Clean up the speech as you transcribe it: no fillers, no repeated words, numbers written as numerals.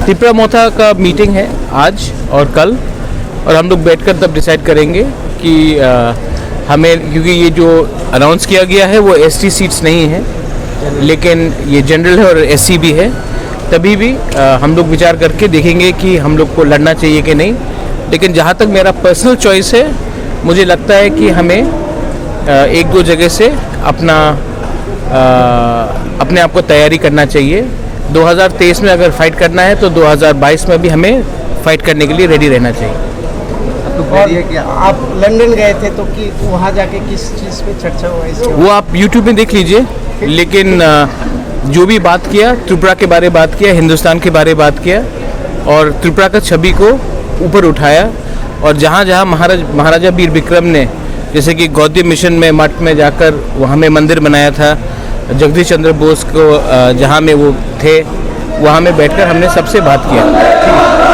त्रिपुरा मोथा का मीटिंग है आज और कल, और हम लोग बैठकर तब डिसाइड करेंगे कि हमें, क्योंकि ये जो अनाउंस किया गया है वो एसटी सीट्स नहीं है, लेकिन ये जनरल है और एससी भी है, तभी भी हम लोग विचार करके देखेंगे कि हम लोग को लड़ना चाहिए कि नहीं। लेकिन जहाँ तक मेरा पर्सनल चॉइस है, मुझे लगता है कि हमें एक दो जगह से अपने आप को तैयारी करना चाहिए। 2023 में अगर फाइट करना है तो 2022 में भी हमें फाइट करने के लिए रेडी रहना चाहिए। और आप लंदन गए थे तो कि वहाँ जाके किस चीज़ पे चर्चा हुआ इसके? वो आप YouTube में देख लीजिए, लेकिन जो भी बात किया, त्रिपुरा के बारे बात किया, हिंदुस्तान के बारे बात किया, और त्रिपुरा का छवि को ऊपर उठाया। और जहाँ जहाँ महाराजा वीर विक्रम ने, जैसे कि गौतम मिशन में मठ में जाकर वहाँ में मंदिर बनाया था, जगदीश चंद्र बोस को जहाँ में वो थे, वहाँ में बैठकर हमने सबसे बात किया।